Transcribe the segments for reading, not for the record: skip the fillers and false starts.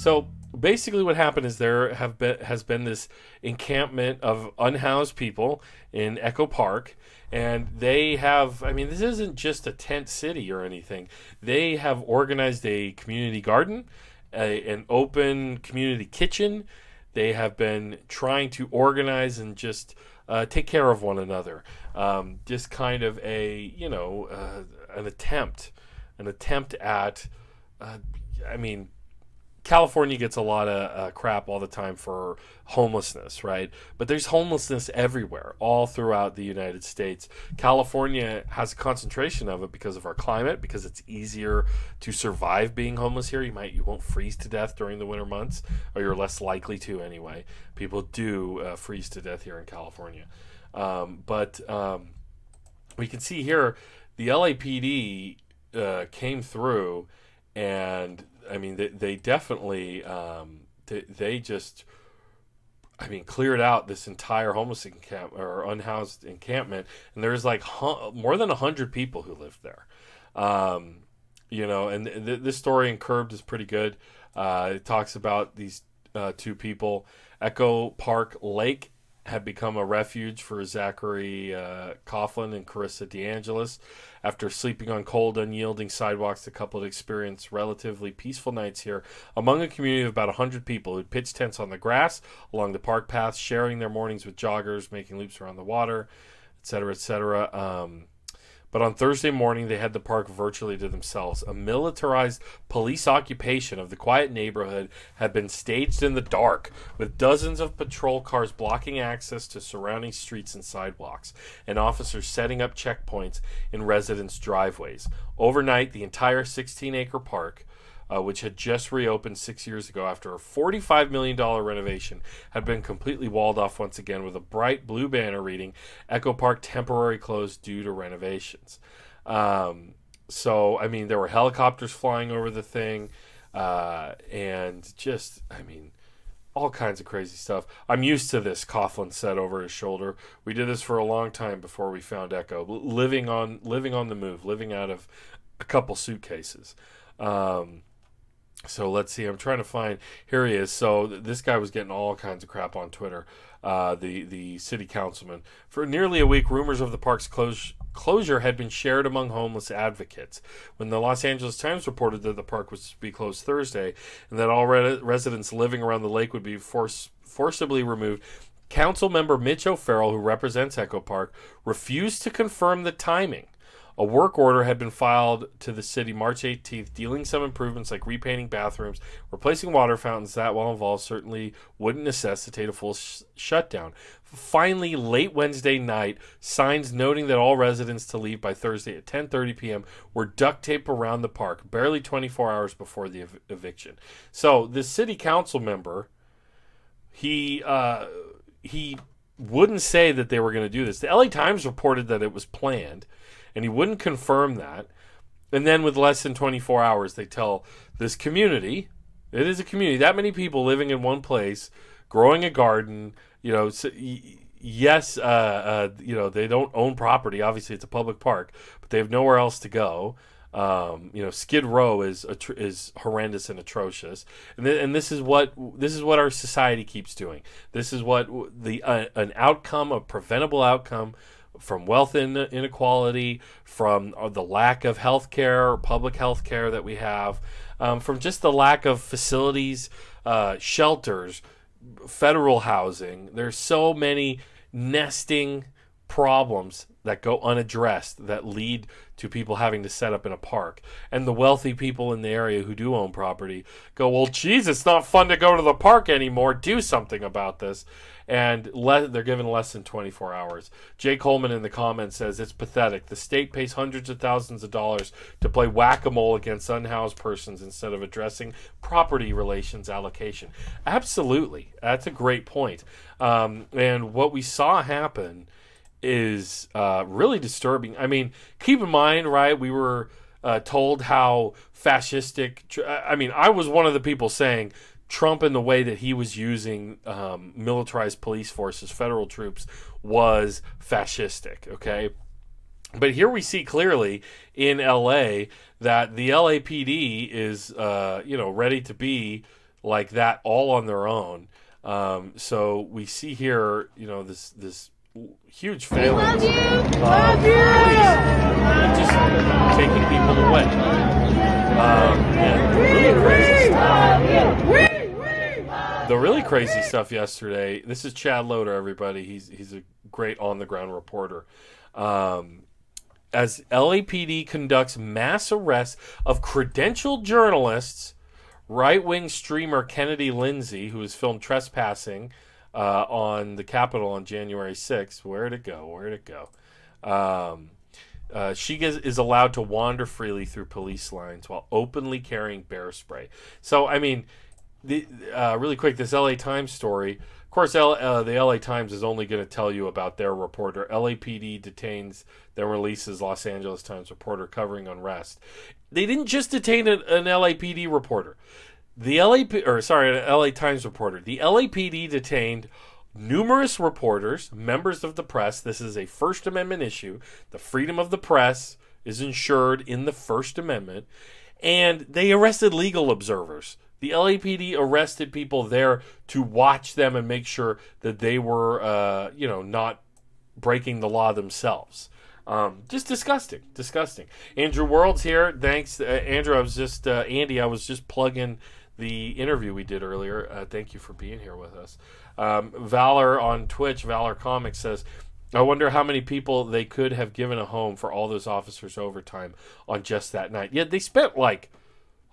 So basically what happened is has been this encampment of unhoused people in Echo Park, and they have, I mean, this isn't just a tent city or anything. They have organized a community garden, an open community kitchen. They have been trying to organize and just take care of one another. Just kind of an attempt at, uh, I mean, California gets a lot of crap all the time for homelessness, right? But there's homelessness everywhere, all throughout the United States. California has a concentration of it because of our climate, because it's easier to survive being homeless here. You won't freeze to death during the winter months, or you're less likely to anyway. People do freeze to death here in California, but we can see here the LAPD came through, and I mean, they definitely they just, I mean, cleared out this entire homeless or unhoused encampment, and there's like more than 100 people who lived there. And this story in Curbed is pretty good. It talks about these two people. Echo Park Lake had become a refuge for Zachary Coughlin and Carissa DeAngelis. After sleeping on cold, unyielding sidewalks, the couple had experienced relatively peaceful nights here among a community of about 100 people who'd pitched tents on the grass along the park paths, sharing their mornings with joggers, making loops around the water, etc., etc. But on Thursday morning, they had the park virtually to themselves. A militarized police occupation of the quiet neighborhood had been staged in the dark, with dozens of patrol cars blocking access to surrounding streets and sidewalks, and officers setting up checkpoints in residents' driveways. Overnight, the entire 16-acre park, which had just reopened 6 years ago after a $45 million renovation, had been completely walled off once again, with a bright blue banner reading, "Echo Park temporarily closed due to renovations." So, I mean, there were helicopters flying over the thing, and just, I mean, all kinds of crazy stuff. "I'm used to this," Coughlin said over his shoulder. "We did this for a long time before we found Echo, living on the move, living out of a couple suitcases." So let's see. I'm trying to find. Here he is. So this guy was getting all kinds of crap on Twitter. The city councilman. For nearly a week, rumors of the park's closure had been shared among homeless advocates. When the Los Angeles Times reported that the park was to be closed Thursday and that all residents living around the lake would be forcibly removed, council member Mitch O'Farrell, who represents Echo Park, refused to confirm the timing. A work order had been filed to the city March 18th, dealing some improvements like repainting bathrooms, replacing water fountains that, while involved, certainly wouldn't necessitate a full shutdown. Finally, late Wednesday night, signs noting that all residents to leave by Thursday at 10:30 p.m. were duct taped around the park, barely 24 hours before the eviction. So the city council member, he wouldn't say that they were going to do this. The LA Times reported that it was planned, and he wouldn't confirm that. And then with less than 24 hours, they tell this community, it is a community, that many people living in one place, growing a garden, yes, they don't own property. Obviously, it's a public park, but they have nowhere else to go. Skid Row is horrendous and atrocious, and this is what our society keeps doing. This is what an outcome, a preventable outcome from wealth inequality, from the lack of health care, public health care that we have, from just the lack of facilities, shelters, federal housing. There's so many nesting problems that go unaddressed that lead to people having to set up in a park. And the wealthy people in the area who do own property go, well, geez, it's not fun to go to the park anymore. Do something about this. And they're given less than 24 hours. Jay Coleman in the comments says, it's pathetic. The state pays hundreds of thousands of dollars to play whack-a-mole against unhoused persons instead of addressing property relations allocation. Absolutely. That's a great point. And what we saw happen is really disturbing. I mean, keep in mind, right, we were told how fascistic... I was one of the people saying Trump, in the way that he was using militarized police forces, federal troops, was fascistic, okay? But here we see clearly in L.A. that the LAPD is, ready to be like that all on their own. So we see here, this huge phalanx of police just taking people away. And the really crazy stuff yesterday. This is Chad Loader, everybody. He's a great on the ground reporter. As LAPD conducts mass arrests of credentialed journalists, right-wing streamer Kennedy Lindsay, who was filmed trespassing on the Capitol on January 6th. Where'd it go? She is allowed to wander freely through police lines while openly carrying bear spray. So, I mean, really quick, this LA Times story. Of course, the LA Times is only going to tell you about their reporter. LAPD detains, then releases Los Angeles Times reporter covering unrest. They didn't just detain an LAPD reporter. An LA Times reporter. The LAPD detained numerous reporters, members of the press. This is a First Amendment issue. The freedom of the press is ensured in the First Amendment. And they arrested legal observers. The LAPD arrested people there to watch them and make sure that they were, not breaking the law themselves. Just disgusting. Andrew World's here. Thanks, Andrew. Andy, I was just plugging the interview we did earlier. Thank you for being here with us. Valor on Twitch, Valor Comics says, I wonder how many people they could have given a home for all those officers' overtime on just that night. Yeah, they spent like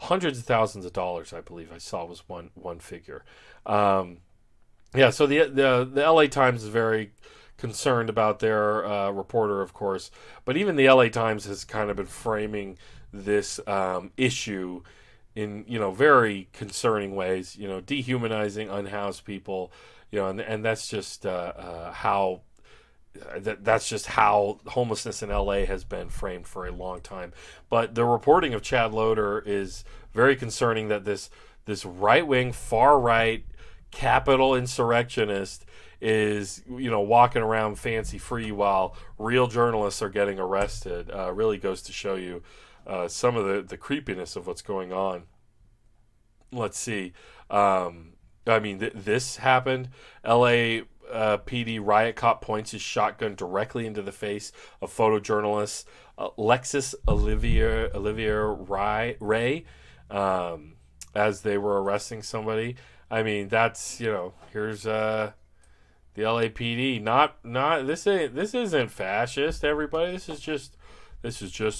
hundreds of thousands of dollars, I believe I saw was one figure. So the LA Times is very concerned about their reporter, of course, but even the LA Times has kind of been framing this issue in very concerning ways, dehumanizing unhoused people, and that's just how. That's just how homelessness in LA has been framed for a long time. But the reporting of Chad Loader is very concerning that this right-wing, far-right, capital insurrectionist is, walking around fancy-free while real journalists are getting arrested. Really goes to show you some of the creepiness of what's going on. Let's see. This happened. PD riot cop points his shotgun directly into the face of photojournalist Lexus Olivier Ray as they were arresting somebody. I mean, that's here's the LAPD. This isn't fascist, everybody. This is just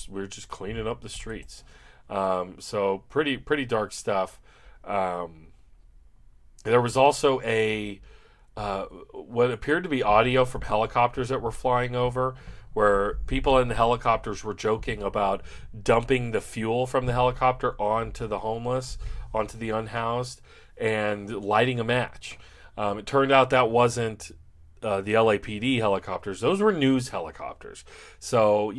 we're just cleaning up the streets. So pretty dark stuff. There was also what appeared to be audio from helicopters that were flying over, where people in the helicopters were joking about dumping the fuel from the helicopter onto the homeless, onto the unhoused, and lighting a match. It turned out that wasn't the LAPD helicopters. Those were news helicopters. So,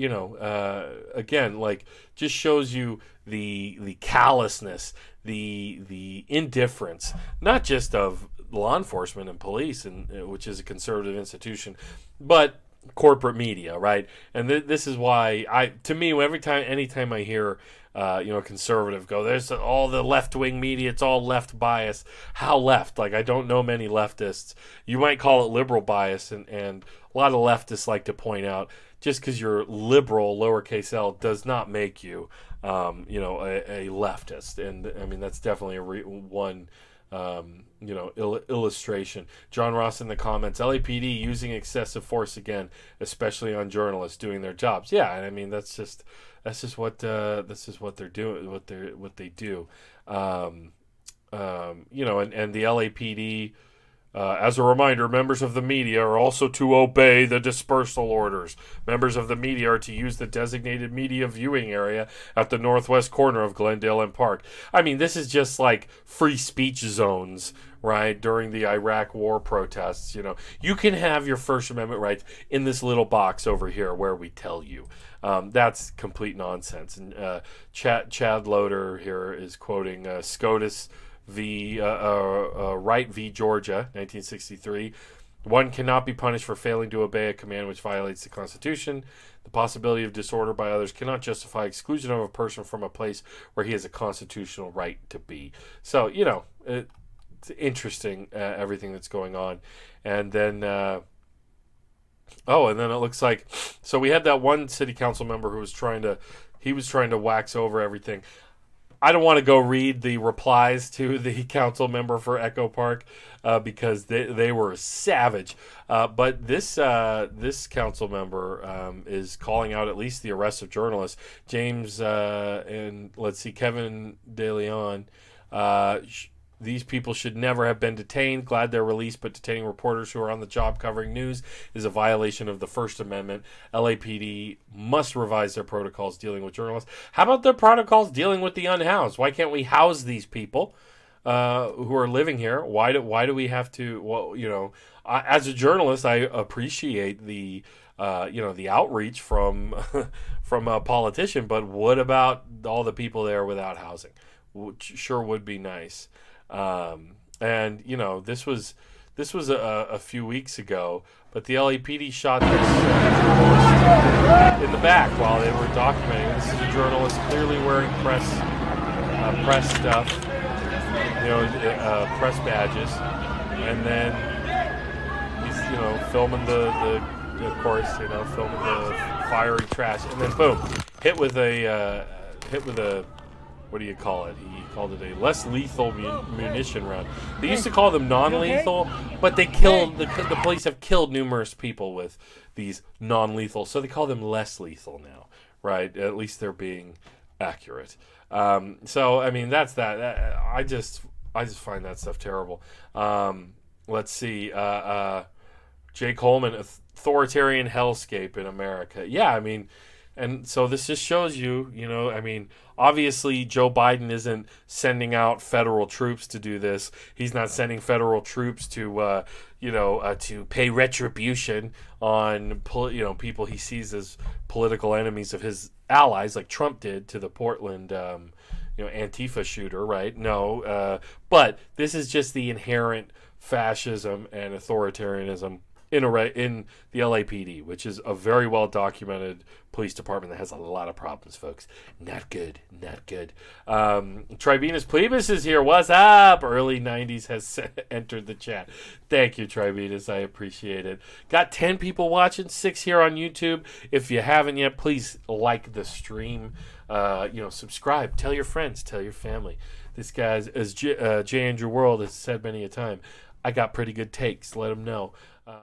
again, just shows you the callousness, the indifference, not just of law enforcement and police, which is a conservative institution, but corporate media, right? And this is why anytime I hear conservative go, there's all the left-wing media, it's all left bias. How left? I don't know many leftists. You might call it liberal bias, and a lot of leftists like to point out, just because you're liberal, lowercase l, does not make you a leftist. And I mean, that's definitely one illustration. John Ross in the comments, LAPD using excessive force again, especially on journalists doing their jobs. Yeah, and I mean that's just what they're doing, what they do. And the LAPD. As a reminder, members of the media are also to obey the dispersal orders. Members of the media are to use the designated media viewing area at the northwest corner of Glendale and Park. I mean, this is just like free speech zones, right, during the Iraq war protests. You can have your First Amendment rights in this little box over here where we tell you. That's complete nonsense. And Chad Loader here is quoting SCOTUS v. Wright v. Georgia, 1963. One cannot be punished for failing to obey a command which violates the Constitution. The possibility of disorder by others cannot justify exclusion of a person from a place where he has a constitutional right to be. So, it's interesting, everything that's going on. And then, and then it looks like, so we had that one city council member who was trying to wax over everything. I don't want to go read the replies to the council member for Echo Park because they were savage. But this council member is calling out at least the arrest of journalists. James and Kevin De Leon. These people should never have been detained. Glad they're released, but detaining reporters who are on the job covering news is a violation of the First Amendment. LAPD must revise their protocols dealing with journalists. How about their protocols dealing with the unhoused? Why can't we house these people who are living here? Why do we have to? Well, as a journalist, I appreciate the the outreach from from a politician, but what about all the people there without housing? Which sure would be nice. And this was a few weeks ago, but the LAPD shot this journalist in the back while they were documenting. This is a journalist clearly wearing press stuff, press badges, and then he's filming filming the fiery trash, and then boom, hit with a what do you call it? He called it a less lethal munition round. They used to call them non-lethal, but they killed the police have killed numerous people with these non-lethal, so they call them less lethal now, right? At least they're being accurate. So I mean, that's that. I just find that stuff terrible. Let's see. Jay Coleman, authoritarian hellscape in America. Yeah, I mean. And so this just shows you, obviously Joe Biden isn't sending out federal troops to do this. He's not sending federal troops to, to pay retribution on, people he sees as political enemies of his allies, like Trump did to the Portland, Antifa shooter, right? No, but this is just the inherent fascism and authoritarianism in the LAPD, which is a very well documented police department that has a lot of problems, folks. Not good. Tribunus Plebis is here. What's up? Early 90s has entered the chat. Thank you, Tribunus. I appreciate it. Got 10 people watching, 6 here on YouTube. If you haven't yet, please like the stream. Subscribe. Tell your friends. Tell your family. This guy's, as J. Andrew World has said many a time, I got pretty good takes. Let them know.